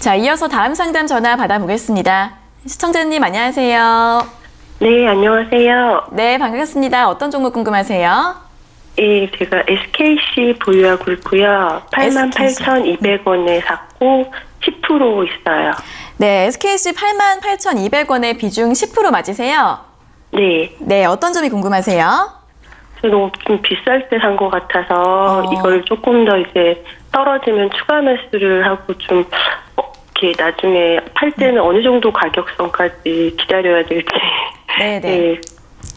자, 이어서 다음 상담 전화 받아보겠습니다. 시청자님 안녕하세요. 네, 안녕하세요. 네, 반갑습니다. 어떤 종목 궁금하세요? 예, 제가 SKC 보유하고 있고요. 88,200원에 샀고 10% 있어요. 네, SKC 88,200원에 비중 10% 맞으세요? 네. 네, 어떤 점이 궁금하세요? 저 너무 좀 비쌀 때 산 것 같아서 이걸 조금 더 이제 떨어지면 추가 매수를 하고 좀 이렇게 나중에 팔 때는 어느 정도 가격선까지 기다려야 될지. 네네. 네.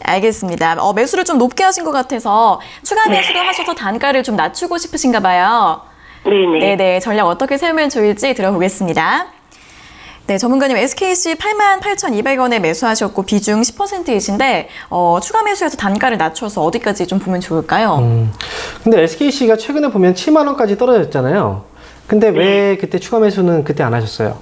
알겠습니다. 매수를 좀 높게 하신 것 같아서 추가 매수를 하셔서 단가를 좀 낮추고 싶으신가 봐요. 네네. 네네. 전략 어떻게 세우면 좋을지 들어보겠습니다. 네, 전문가님 SKC 88,200원에 매수하셨고 비중 10%이신데 추가 매수해서 단가를 낮춰서 어디까지 좀 보면 좋을까요? 근데 SKC가 최근에 보면 7만 원까지 떨어졌잖아요. 근데 왜 그때 추가 매수는 그때 안 하셨어요?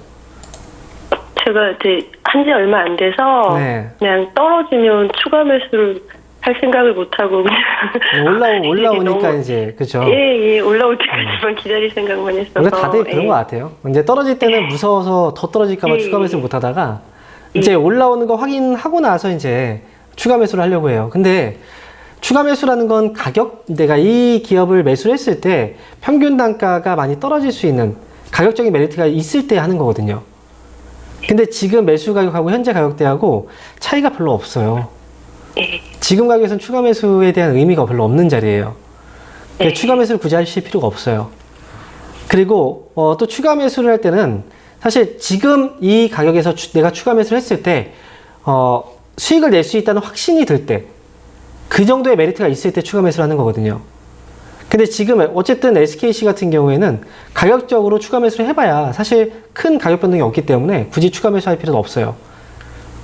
제가 이제 한 지 얼마 안 돼서 네. 그냥 떨어지면 추가 매수를 할 생각을 못 하고 그냥 올라오니까 너무, 이제 그죠? 예, 올라올 때까지만 기다릴 생각만 했어서. 원래 다들 그런 것 같아요. 이제 떨어질 때는 무서워서 더 떨어질까봐 추가 매수 못 하다가 이제 올라오는 거 확인하고 나서 이제 추가 매수를 하려고 해요. 근데 추가 매수라는 건 내가 이 기업을 매수를 했을 때 평균 단가가 많이 떨어질 수 있는 가격적인 메리트가 있을 때 하는 거거든요. 근데 지금 매수 가격하고 현재 가격대하고 차이가 별로 없어요. 지금 가격에서는 추가 매수에 대한 의미가 별로 없는 자리예요. 추가 매수를 굳이 하실 필요가 없어요. 그리고 또 추가 매수를 할 때는 사실 지금 이 가격에서 내가 추가 매수를 했을 때 수익을 낼 수 있다는 확신이 들 때 그 정도의 메리트가 있을 때 추가 매수를 하는 거거든요. 근데 지금 어쨌든 SKC 같은 경우에는 가격적으로 추가 매수를 해봐야 사실 큰 가격 변동이 없기 때문에 굳이 추가 매수할 필요는 없어요.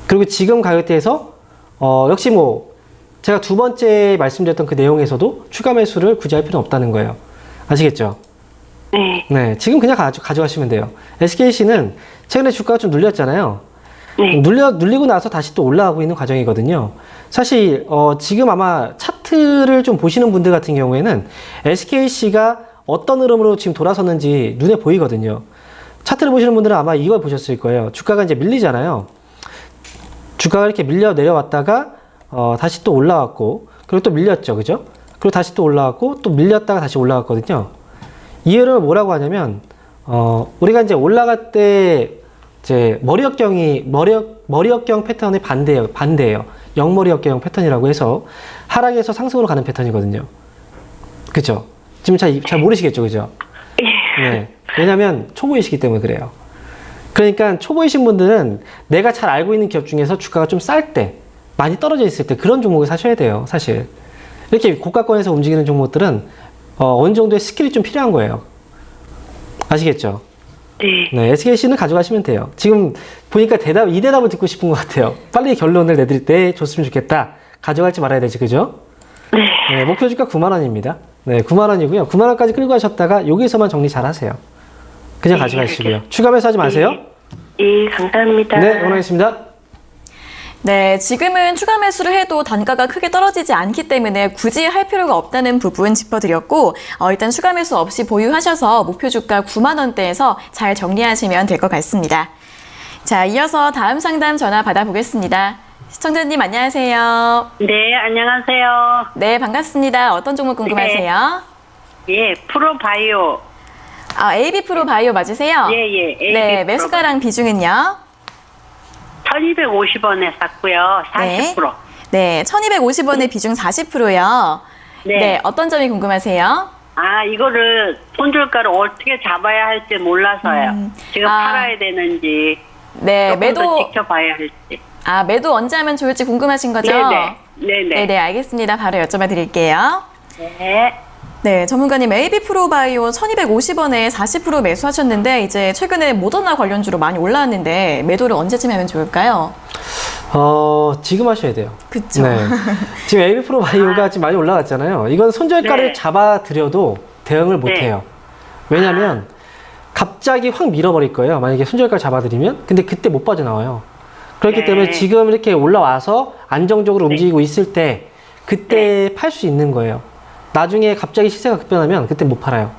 그리고 지금 가격대에서 역시 제가 두 번째 말씀드렸던 그 내용에서도 추가 매수를 굳이 할 필요는 없다는 거예요. 아시겠죠? 네, 지금 그냥 가져가시면 돼요. SKC는 최근에 주가가 좀 눌렸잖아요. 눌리고 나서 다시 또 올라가고 있는 과정이거든요. 사실 지금 아마 차트를 좀 보시는 분들 같은 경우에는 SKC가 어떤 흐름으로 지금 돌아섰는지 눈에 보이거든요. 차트를 보시는 분들은 아마 이걸 보셨을 거예요. 주가가 이제 밀리잖아요. 주가가 이렇게 밀려 내려왔다가 다시 또 올라왔고, 그리고 또 밀렸죠, 그죠? 그리고 다시 또 올라왔고, 또 밀렸다가 다시 올라왔거든요. 이 흐름을 뭐라고 하냐면 우리가 이제 올라갈 때 이제 머리역경 패턴의 반대예요. 영머리역경 패턴이라고 해서 하락에서 상승으로 가는 패턴이거든요. 그죠? 지금 잘 모르시겠죠, 그죠? 네. 왜냐면 초보이시기 때문에 그래요. 그러니까 초보이신 분들은 내가 잘 알고 있는 기업 중에서 주가가 좀 쌀 때, 많이 떨어져 있을 때 그런 종목을 사셔야 돼요, 사실. 이렇게 고가권에서 움직이는 종목들은 어느 정도의 스킬이 좀 필요한 거예요. 아시겠죠? 네, SKC는 가져가시면 돼요. 지금 보니까 이 대답을 듣고 싶은 것 같아요. 빨리 결론을 내줬으면 좋겠다. 가져갈지 말아야 되지, 그죠? 네, 목표 주가 9만 원입니다. 네, 9만 원이고요. 9만 원까지 끌고 가셨다가 여기서만 정리 잘 하세요. 그냥 가져가시고요. 추가 매수하지 마세요. 예, 감사합니다. 네, 응원하겠습니다. 네, 지금은 추가 매수를 해도 단가가 크게 떨어지지 않기 때문에 굳이 할 필요가 없다는 부분 짚어드렸고 일단 추가 매수 없이 보유하셔서 목표 주가 9만 원대에서 잘 정리하시면 될 것 같습니다. 자, 이어서 다음 상담 전화 받아보겠습니다. 시청자님 안녕하세요. 네, 안녕하세요. 네, 반갑습니다. 어떤 종목 궁금하세요? 예, 프로바이오. AB 프로바이오 맞으세요? 예, AB 네, 매수가랑 비중은요? 1250원에 샀고요. 40%. 네, 1250원에 비중 40%요. 네, 어떤 점이 궁금하세요? 이거를 손절가를 어떻게 잡아야 할지 몰라서요. 지금 팔아야 되는지. 네, 매도 지켜봐야 할지. 매도 언제 하면 좋을지 궁금하신 거죠? 네네, 알겠습니다. 바로 여쭤봐 드릴게요. 네, 전문가님 AB 프로바이오 1250원에 40% 매수하셨는데 이제 최근에 모더나 관련주로 많이 올라왔는데 매도를 언제쯤 하면 좋을까요? 지금 하셔야 돼요. 그쵸. 네. 지금 AB 프로바이오가 지금 많이 올라갔잖아요. 이건 손절가를 잡아드려도 대응을 못해요. 왜냐면 갑자기 확 밀어버릴 거예요. 만약에 손절가를 잡아드리면. 근데 그때 못 빠져나와요. 그렇기 때문에 지금 이렇게 올라와서 안정적으로 움직이고 있을 때 그때 팔 수 있는 거예요. 나중에 갑자기 시세가 급변하면 그때 못 팔아요.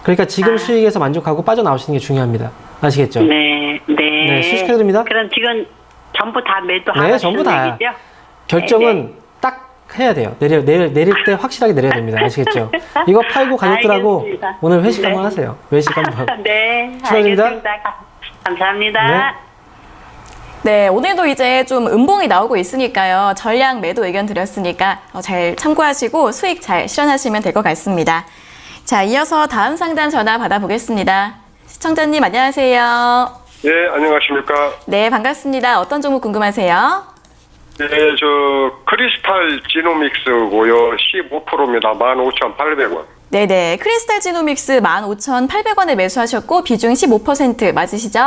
그러니까 지금 수익에서 만족하고 빠져나오시는 게 중요합니다. 아시겠죠? 네. 네, 수식해드립니다. 그럼 지금 전부 다 매도하는 네, 전부 다. 얘기죠? 결정은 딱 해야 돼요. 내릴 때 확실하게 내려야 됩니다. 아시겠죠? 이거 팔고 가족들하고 알겠습니다. 오늘 회식 네. 한번 하세요. 외식 한번. 네, 축하드립니다. 알겠습니다. 감사합니다. 네, 오늘도 이제 좀 음봉이 나오고 있으니까요. 전량 매도 의견 드렸으니까 잘 참고하시고 수익 잘 실현하시면 될 것 같습니다. 자, 이어서 다음 상담 전화 받아보겠습니다. 시청자님 안녕하세요. 예, 안녕하십니까. 네, 반갑습니다. 어떤 종목 궁금하세요? 예, 저 크리스탈 지노믹스고요. 15%입니다. 15,800원. 네네, 크리스탈 지노믹스 15,800원에 매수하셨고 비중 15% 맞으시죠?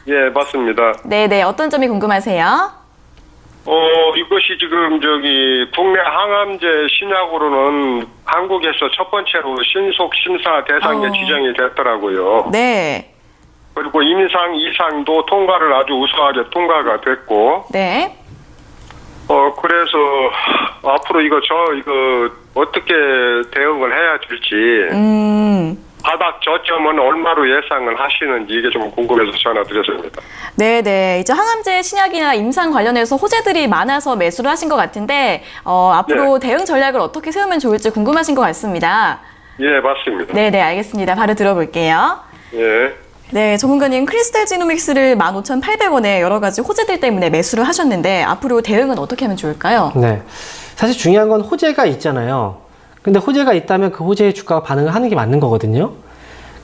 예, 맞습니다. 네네, 어떤 점이 궁금하세요? 이것이 지금 국내 항암제 신약으로는 한국에서 첫 번째로 신속 심사 대상에 지정이 됐더라고요. 네, 그리고 임상 이상도 통과를 아주 우수하게 통과가 됐고, 네. 그래서 앞으로 이거 어떻게 대응을 해야 될지, 바닥 저점은 얼마로 예상을 하시는지 이게 좀 궁금해서 전화드렸습니다. 네네. 이제 항암제 신약이나 임상 관련해서 호재들이 많아서 매수를 하신 것 같은데, 앞으로 대응 전략을 어떻게 세우면 좋을지 궁금하신 것 같습니다. 예, 맞습니다. 네네, 알겠습니다. 바로 들어볼게요. 예. 네, 전문가님 크리스탈 지노믹스를 15,800원에 여러 가지 호재들 때문에 매수를 하셨는데, 앞으로 대응은 어떻게 하면 좋을까요? 네. 사실 중요한 건 호재가 있잖아요. 근데 호재가 있다면 그 호재의 주가가 반응을 하는 게 맞는 거거든요.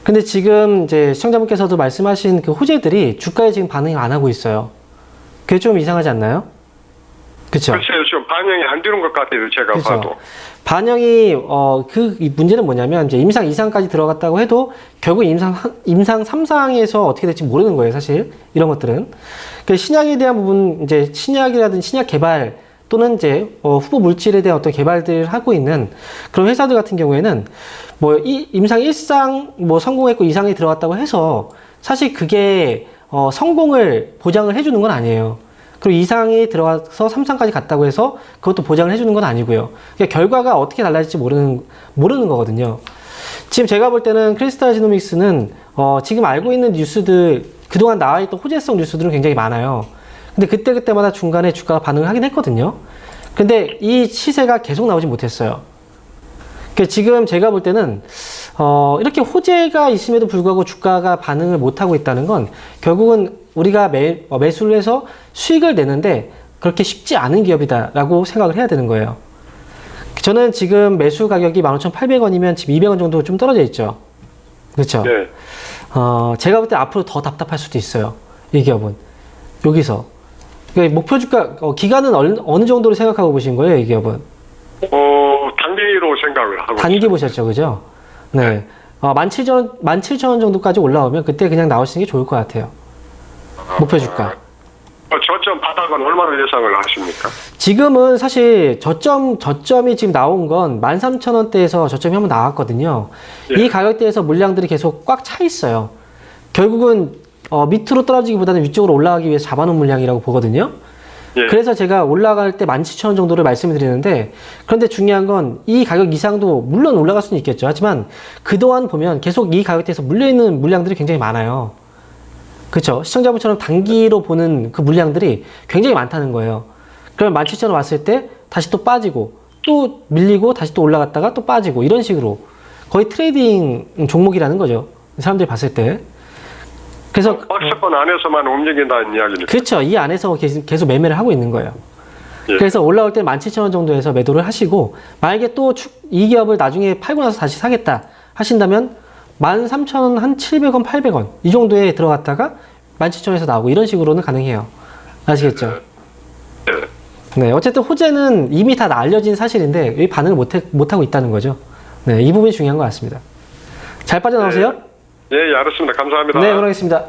근데 지금 이제 시청자분께서도 말씀하신 그 호재들이 주가에 지금 반응이 안 하고 있어요. 그게 좀 이상하지 않나요? 그쵸? 글쎄요, 좀 반영이 안 되는 것 같아요, 제가 그쵸? 봐도. 반영이, 이 문제는 뭐냐면, 이제 임상 2상까지 들어갔다고 해도, 결국 임상 3상에서 어떻게 될지 모르는 거예요, 사실. 이런 것들은. 그 신약에 대한 부분, 이제 신약이라든지 신약 개발, 또는 이제, 후보 물질에 대한 어떤 개발들을 하고 있는 그런 회사들 같은 경우에는, 임상 1상, 성공했고 2상에 들어갔다고 해서, 사실 그게, 성공을 보장을 해주는 건 아니에요. 그리고 2상에 들어가서 3상까지 갔다고 해서 그것도 보장을 해주는 건 아니고요. 그러니까 결과가 어떻게 달라질지 모르는 거거든요. 지금 제가 볼 때는 크리스탈 지노믹스는 지금 알고 있는 뉴스들, 그동안 나와있던 호재성 뉴스들은 굉장히 많아요. 근데 그때마다 중간에 주가가 반응을 하긴 했거든요. 근데 이 시세가 계속 나오지 못했어요. 그러니까 지금 제가 볼 때는 이렇게 호재가 있음에도 불구하고 주가가 반응을 못하고 있다는 건 결국은 우리가 매수를 해서 수익을 내는데 그렇게 쉽지 않은 기업이다라고 생각을 해야 되는 거예요. 저는 지금 매수 가격이 15,800원이면 지금 200원 정도 좀 떨어져 있죠. 그렇죠? 네. 제가 볼 때 앞으로 더 답답할 수도 있어요. 이 기업은. 여기서. 그러니까 목표 주가, 기간은 어느 정도로 생각하고 보신 거예요, 이 기업은? 단기로 생각을 하고 단기 있어요. 보셨죠, 그죠? 네. 17,000원 정도까지 올라오면 그때 그냥 나오시는 게 좋을 것 같아요. 목표 주가. 저점 바닥은 얼마나 예상을 하십니까? 지금은 사실 저점이 지금 나온 건 13,000원대에서 저점이 한번 나왔거든요. 예. 이 가격대에서 물량들이 계속 꽉 차 있어요. 결국은 밑으로 떨어지기보다는 위쪽으로 올라가기 위해서 잡아놓은 물량이라고 보거든요. 예. 그래서 제가 올라갈 때 17,000원 정도를 말씀을 드리는데, 그런데 중요한 건 이 가격 이상도 물론 올라갈 수는 있겠죠. 하지만 그동안 보면 계속 이 가격대에서 물려있는 물량들이 굉장히 많아요. 그렇죠? 시청자분처럼 단기로 보는 그 물량들이 굉장히 많다는 거예요. 그러면 17,000원 왔을 때 다시 또 빠지고 또 밀리고 다시 또 올라갔다가 또 빠지고 이런 식으로 거의 트레이딩 종목이라는 거죠. 사람들이 봤을 때. 그래서 박스권 안에서만 움직인다는 이야기니까. 그렇죠. 이 안에서 계속 매매를 하고 있는 거예요. 예. 그래서 올라올 때 17,000원 정도에서 매도를 하시고, 만약에 또 이 기업을 나중에 팔고 나서 다시 사겠다 하신다면 13,000원, 한 700원, 800원 이 정도에 들어갔다가 17,000원에서 나오고 이런 식으로는 가능해요. 아시겠죠? 네, 어쨌든 호재는 이미 다 알려진 사실인데 왜 반응을 못하고 있다는 거죠. 네, 이 부분이 중요한 것 같습니다. 잘 빠져나오세요. 예, 알았습니다. 감사합니다. 네, 그러겠습니다.